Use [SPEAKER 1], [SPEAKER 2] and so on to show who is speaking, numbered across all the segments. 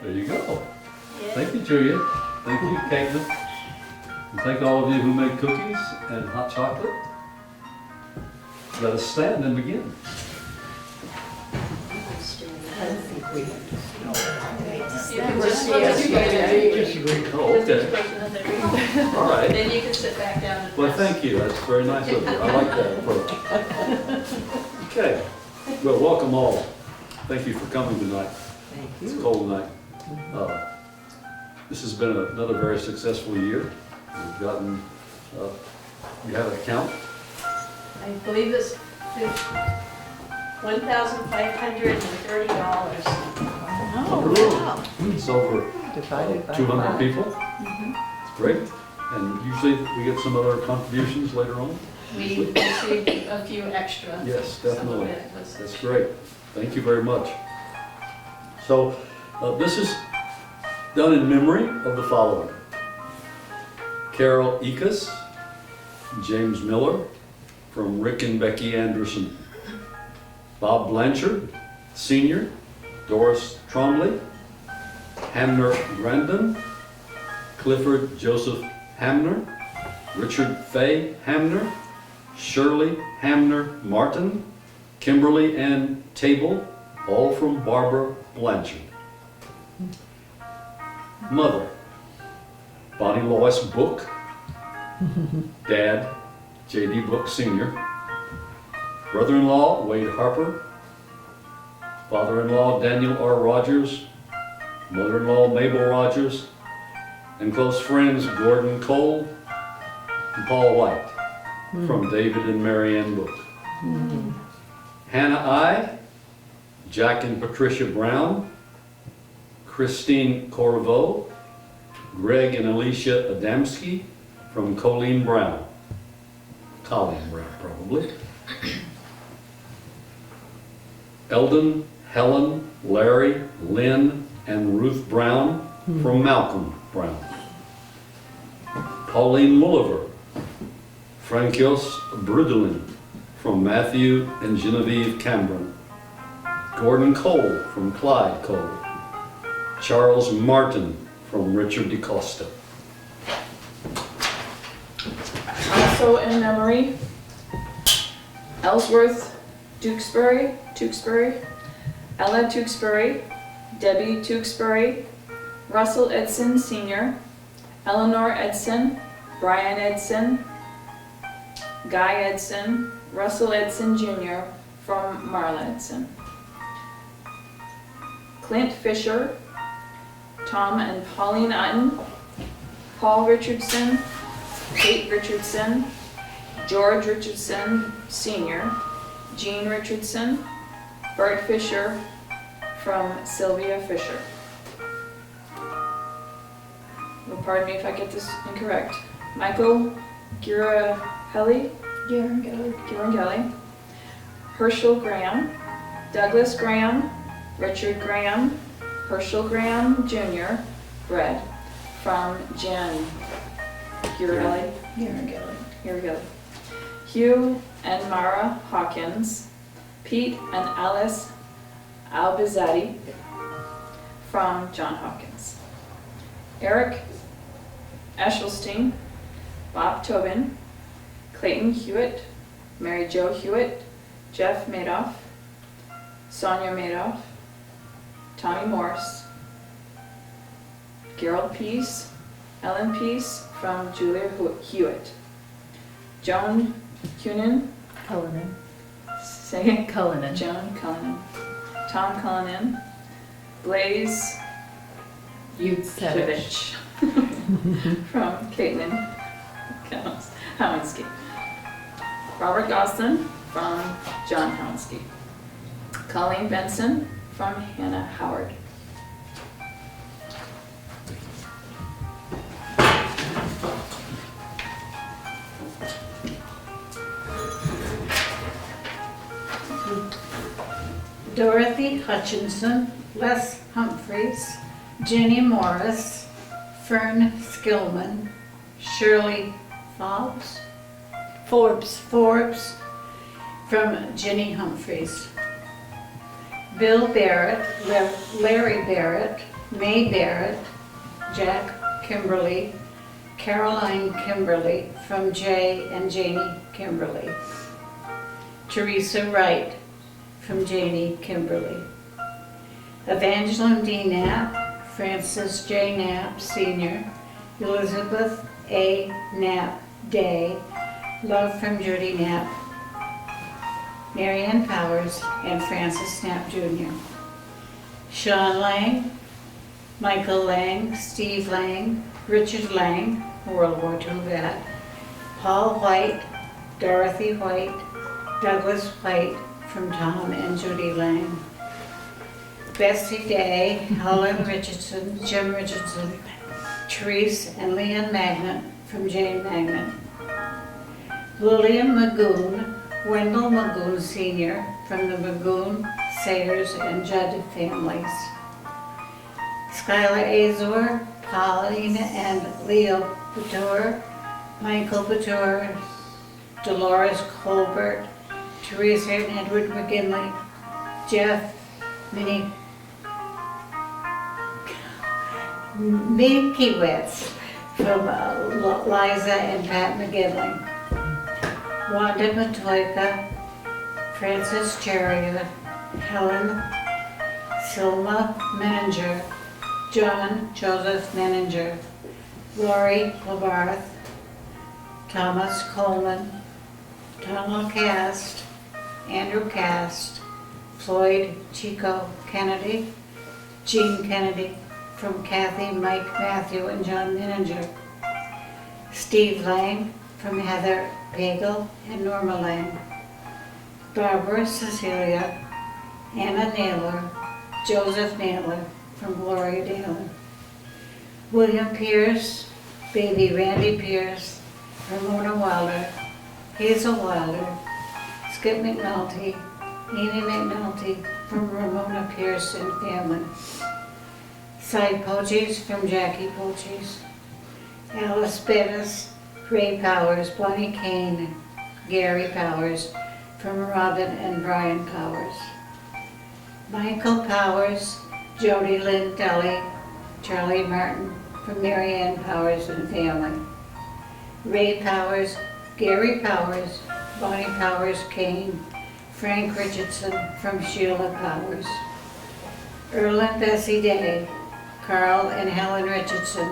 [SPEAKER 1] There you go. Thank you, Julia. Thank you, Caitlin. And thank all of you who made cookies and hot chocolate. Let us stand and begin. Oh, okay. All right.
[SPEAKER 2] Then you can sit back down and
[SPEAKER 1] Well,
[SPEAKER 2] rest.
[SPEAKER 1] thank you. That's very nice of you. I like that approach. Okay. Well, welcome all. Thank you for coming tonight.
[SPEAKER 3] Thank
[SPEAKER 1] It's a
[SPEAKER 3] you.
[SPEAKER 1] cold night. This has been another very successful year. We've gotten, you have a count?
[SPEAKER 2] I believe it's $1,530.
[SPEAKER 3] Oh,
[SPEAKER 1] It's over
[SPEAKER 3] Divided by
[SPEAKER 1] 200
[SPEAKER 3] five.
[SPEAKER 1] people. It's great. And usually we get some other contributions later on.
[SPEAKER 2] We received a few extra.
[SPEAKER 1] Yes,
[SPEAKER 2] Some of
[SPEAKER 1] definitely.
[SPEAKER 2] it was-
[SPEAKER 1] That's great. Thank you very much. So this is done in memory of the following: Carol Ekus, James Miller, from Rick and Becky Anderson, Bob Blanchard, Sr., Doris Trombley, Hamner Grandin, Clifford Joseph Hamner, Richard Fay Hamner, Shirley Hamner Martin, Kimberly Ann Table, all from Barbara Blanchard. Mother, Bonnie Lois Book, Dad, J.D. Book Sr., brother-in-law, Wade Harper, father-in-law, Daniel R. Rogers, mother-in-law, Mabel Rogers, and close friends, Gordon Cole and Paul White, from David and Marianne Book. Hannah I, Jack and Patricia Brown, Christine Corvo, Greg and Alicia Adamski, from Colleen Brown. Colleen Brown, probably. Eldon, Helen, Larry, Lynn, and Ruth Brown, from Malcolm Brown. Pauline Mulliver, Frankios Brudelin, from Matthew and Genevieve Cameron. Gordon Cole, from Clyde Cole. Charles Martin, from Richard DeCosta.
[SPEAKER 4] Also in memory, Ellsworth Tewksbury, Ella Tewksbury, Debbie Tewksbury, Russell Edson Sr., Eleanor Edson, Brian Edson, Guy Edson, Russell Edson Jr. from Marla Edson. Clint Fisher, Tom and Pauline Otten, Paul Richardson, Kate Richardson, George Richardson Sr., Jean Richardson, Bert Fisher from Sylvia Fisher. Well, pardon me if I get this incorrect. Michael Girahelli, Girahelli, Herschel Graham, Douglas Graham, Richard Graham, Herschel Graham Jr., bred from Jen Girahelli, Hugh and Mara Hawkins, Pete and Alice Albizadi from John Hawkins. Eric Eshelstein, Bob Tobin, Clayton Hewitt, Mary Jo Hewitt, Jeff Madoff, Sonia Madoff, Tommy Morse, Gerald Peace, Ellen Peace from Julia Hewitt, Joan Cunin,
[SPEAKER 3] Cullinan.
[SPEAKER 4] say it,
[SPEAKER 3] Cullinan.
[SPEAKER 4] Joan Cullinan, Tom Cullinan, Blaze
[SPEAKER 3] Yutsevich.
[SPEAKER 4] from Caitlin Howinski, Robert Goslin from John Howinski, Colleen Benson from Hannah Howard.
[SPEAKER 5] Dorothy Hutchinson, Les Humphreys, Jenny Morris, Fern Skillman, Shirley Forbes from Jenny Humphreys, Bill Barrett, Larry Barrett, May Barrett, Jack Kimberly, Caroline Kimberly from Jay and Janie Kimberly, Teresa Wright from Janie Kimberly, Evangeline D. Knapp, Francis J. Knapp Sr., Elizabeth A. Knapp Day, love from Judy Knapp, Marianne Powers, and Francis Knapp Jr. Sean Lang, Michael Lang, Steve Lang, Richard Lang, World War II vet, Paul White, Dorothy White, Douglas White from Tom and Judy Lang, Bessie Day, Helen Richardson, Jim Richardson, Therese and Leon Magnet from Jane Magnet, Lillian Magoon, Wendell Magoon Sr. from the Magoon, Sayers, and Judd families, Skylar Azor, Pauline and Leo Couture, Michael Couture, Dolores Colbert, Teresa and Edward McGinley, Jeff Minkiewicz from Liza and Pat McGinley, Wanda Matoika, Francis Chariot, Helen Silma Menninger, John Joseph Menninger, Lori Labarth, Thomas Coleman, Donald Cast, Andrew Cast, Floyd Chico Kennedy, Jean Kennedy from Kathy, Mike, Matthew, and John Menninger, Steve Lang from Heather Pagel and Norma Lang, Barbara Cecilia, Anna Naylor, Joseph Naylor from Gloria Naylor, William Pierce, baby Randy Pierce, Ramona Wilder, Hazel Wilder, Skip McNulty, Amy McNulty from Ramona Pierce and family, Side Poaches from Jackie Poaches, Alice Bettis, Ray Powers, Bonnie Kane, Gary Powers from Robin and Brian Powers, Michael Powers, Jody Lynn Deli, Charlie Martin from Marianne Powers and family, Ray Powers, Gary Powers, Bonnie Powers Kane, Frank Richardson from Sheila Powers, Earl and Bessie Day, Carl and Helen Richardson,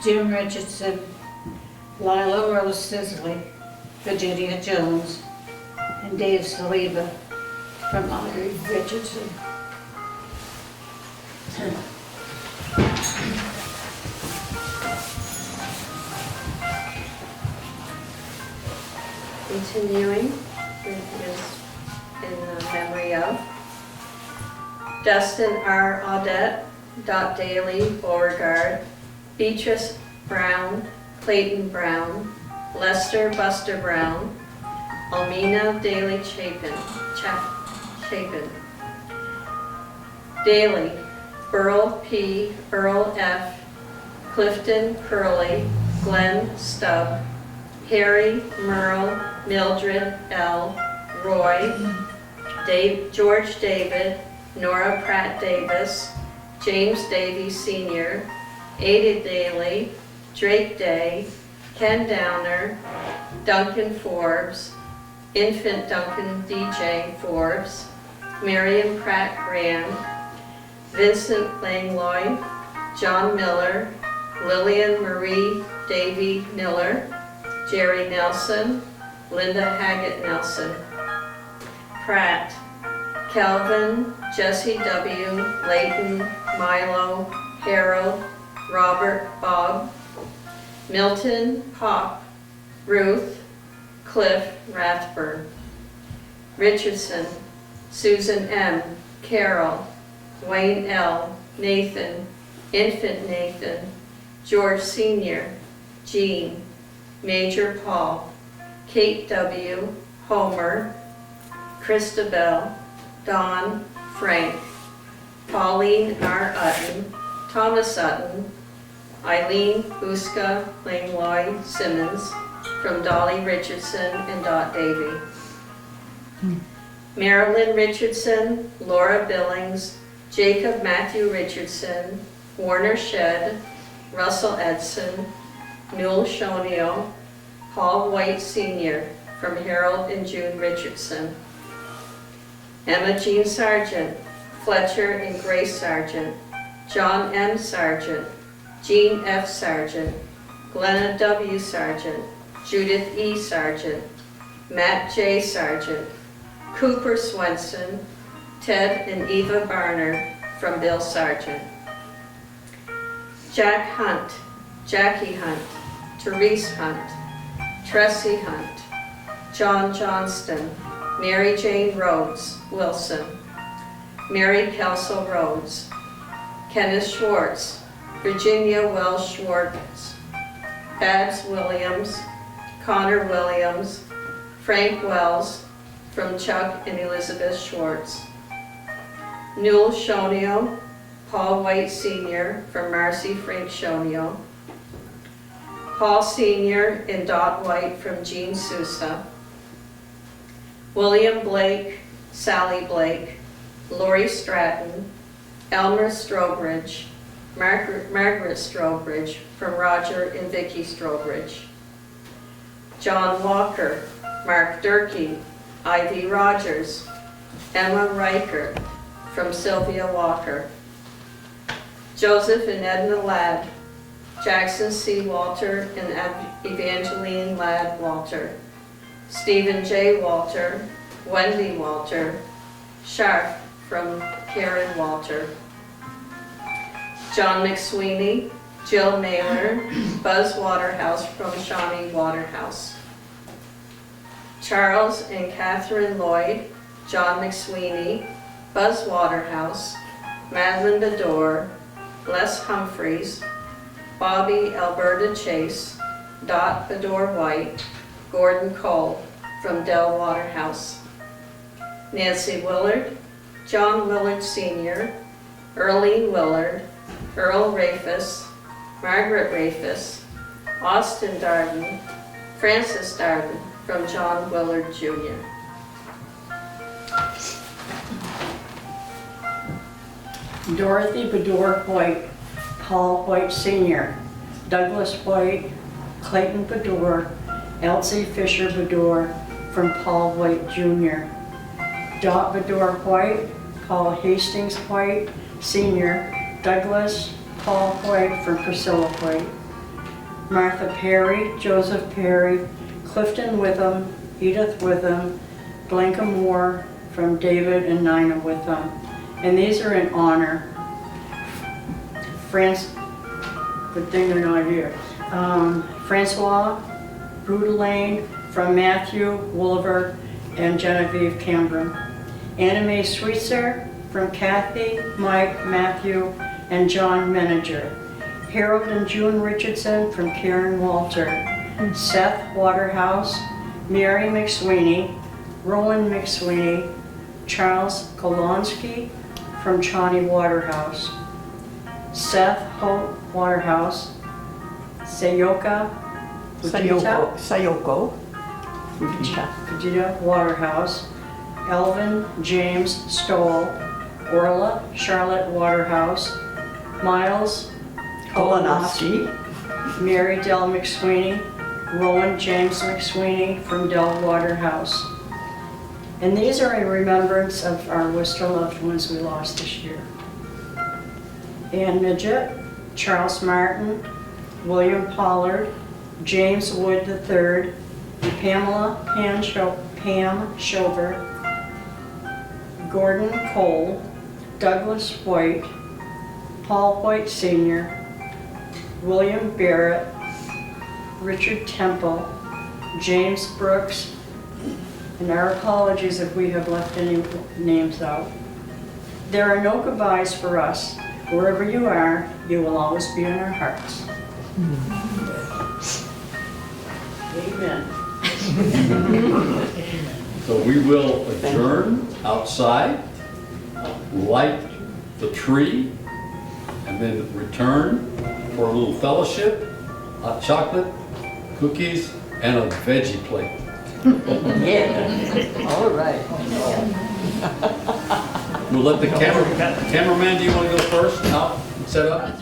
[SPEAKER 5] Jim Richardson, Lila Rose Sisley, Virginia Jones, and Dave Saliba from Audrey Richardson.
[SPEAKER 3] Continuing is in memory of Dustin R. Audette, Dot Daly, Beauregard, Beatrice Brown, Clayton Brown, Lester Buster Brown, Almina Daly Chapin, Daly, Earl P., Earl F., Clifton Curley, Glenn Stubb, Harry Merle, Mildred L., Roy, George David, Nora Pratt Davis, James Davies Sr., Ada Daly, Drake Day, Ken Downer, Duncan Forbes, Infant Duncan DJ Forbes, Miriam Pratt Graham, Vincent Langlois, John Miller, Lillian Marie Davy Miller, Jerry Nelson, Linda Haggett Nelson, Pratt, Calvin, Jesse W., Layton, Milo, Harold, Robert, Bob, Milton, Hop, Ruth, Cliff, Rathburn, Richardson, Susan M., Carol, Wayne L., Nathan, Infant Nathan, George Sr., Jean, Major Paul, Kate W., Homer, Christabel, Don, Frank, Pauline R. Utton, Thomas Utton, Eileen Buska Langlois Simmons from Dolly Richardson and Dot Davy, Marilyn Richardson, Laura Billings, Jacob Matthew Richardson, Warner Shedd, Russell Edson, Newell Shonio, Paul White Sr. from Harold and June Richardson, Emma Jean Sargent, Fletcher and Grace Sargent, John M. Sargent, Jean F. Sargent, Glenna W. Sargent, Judith E. Sargent, Matt J. Sargent, Cooper Swenson, Ted and Eva Barner from Bill Sargent, Jack Hunt, Jackie Hunt, Therese Hunt, Tressie Hunt, John Johnston, Mary Jane Rhodes Wilson, Mary Kelsel Rhodes, Kenneth Schwartz, Virginia Wells Schwartz, Babs Williams, Connor Williams, Frank Wells from Chuck and Elizabeth Schwartz, Newell Shonio, Paul White Sr. from Marcy Frank Shonio, Paul Sr. and Dot White from Jean Sousa, William Blake, Sally Blake, Lori Stratton, Elmer Strobridge, Margaret Strobridge from Roger and Vicki Strobridge, John Walker, Mark Durkee, Ivy Rogers, Emma Reichert from Sylvia Walker, Joseph and Edna Ladd, Jackson C. Walter and Evangeline Ladd Walter, Stephen J. Walter, Wendy Walter, Sharp from Karen Walter, John McSweeney, Jill Naylor, Buzz Waterhouse from Shawnee Waterhouse, Charles and Catherine Lloyd, John McSweeney, Buzz Waterhouse, Madeline Bedore, Les Humphreys, Bobby Alberta Chase, Dot Bedore White, Gordon Cole from Del Waterhouse, Nancy Willard, John Willard Sr., Earlene Willard, Earl Rafus, Margaret Rafus, Austin Darden, Francis Darden from John Willard Jr.
[SPEAKER 6] Dorothy Bedore White, Paul White Sr., Douglas White, Clayton Bedore, Elsie Fisher Bedore from Paul White Jr., Dot Bedore White, Paul Hastings White Sr., Douglas Paul White from Priscilla White, Martha Perry, Joseph Perry, Clifton Witham, Edith Witham, Blanca Moore from David and Nina Witham. And these are in honor. Good thing they're not here. Francois Brudelaine from Matthew Wolver and Genevieve Cameron. Anna Mae Sweetser from Kathy, Mike, Matthew, and John Meninger. Harold and June Richardson from Karen Walter. Seth Waterhouse, Mary McSweeney, Roland McSweeney, Charles Kolonsky from Chauny Waterhouse. Seth Hope Waterhouse, Sayoko Fujita Waterhouse, Elvin James Stoll, Orla Charlotte Waterhouse, Miles Kolonovsky, Mary Del McSweeney, Roland James McSweeney from Del Waterhouse. And these are in remembrance of our Worcester loved ones we lost this year. Ann Midget, Charles Martin, William Pollard, James Wood III, Pam Shover, Gordon Cole, Douglas White, Paul White Sr., William Barrett, Richard Temple, James Brooks, and our apologies if we have left any names out. There are no goodbyes for us. Wherever you are, you will always be in our hearts. Amen.
[SPEAKER 1] So we will adjourn outside, light the tree, and then return for a little fellowship, hot chocolate, cookies, and a veggie plate.
[SPEAKER 6] Yeah. All right.
[SPEAKER 1] We'll let the cameraman, do you want to go first? No? set up.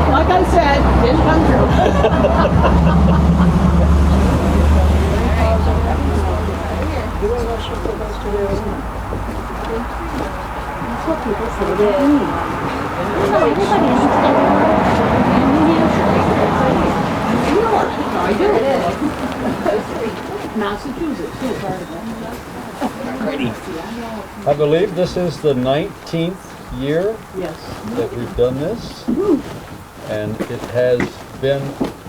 [SPEAKER 6] Like I said, didn't come true.
[SPEAKER 7] I believe this is the 19th year
[SPEAKER 6] Yes.
[SPEAKER 7] that we've done this. And it has been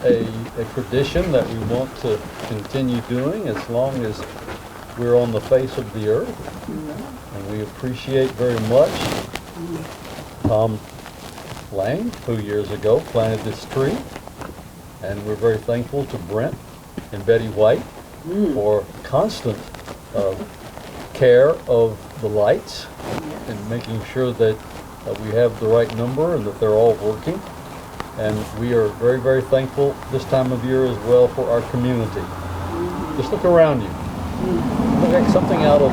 [SPEAKER 7] a tradition that we want to continue doing as long as we're on the face of the earth. And we appreciate very much Tom Lang, who years ago planted this tree. And we're very thankful to Brent and Betty White for constant care of the lights and making sure that we have the right number and that they're all working. And we are very, very thankful this time of year as well for our community. Just look around you. Look like something out of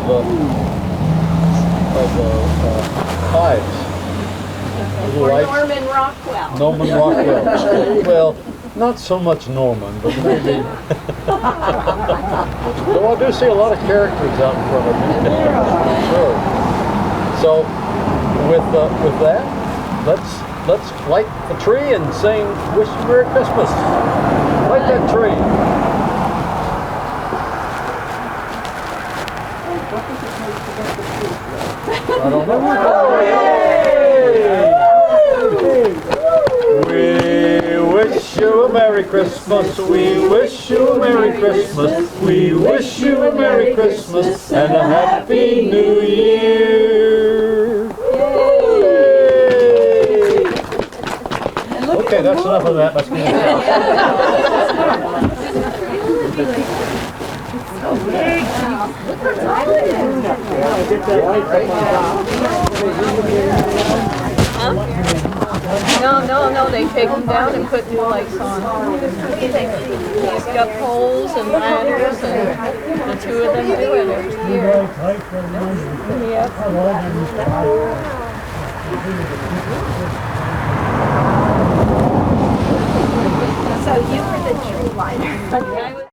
[SPEAKER 7] Hives. Little lights.
[SPEAKER 6] Norman Rockwell.
[SPEAKER 7] Norman Rockwell. Well, not so much Norman, but maybe. Though I do see a lot of characters out in front of me. Sure. So, with that, let's light the tree and sing "Wish You Merry Christmas." Light that tree. I don't know. We wish you a Merry Christmas. We wish you a Merry Christmas. We wish you a Merry Christmas and a Happy New Year. Yay! Okay, that's enough of that. Let's
[SPEAKER 3] No, they take them down and put new lights on. He's got poles and ladders and the two of them do it every year. Yep.
[SPEAKER 2] So you were the tree lighter.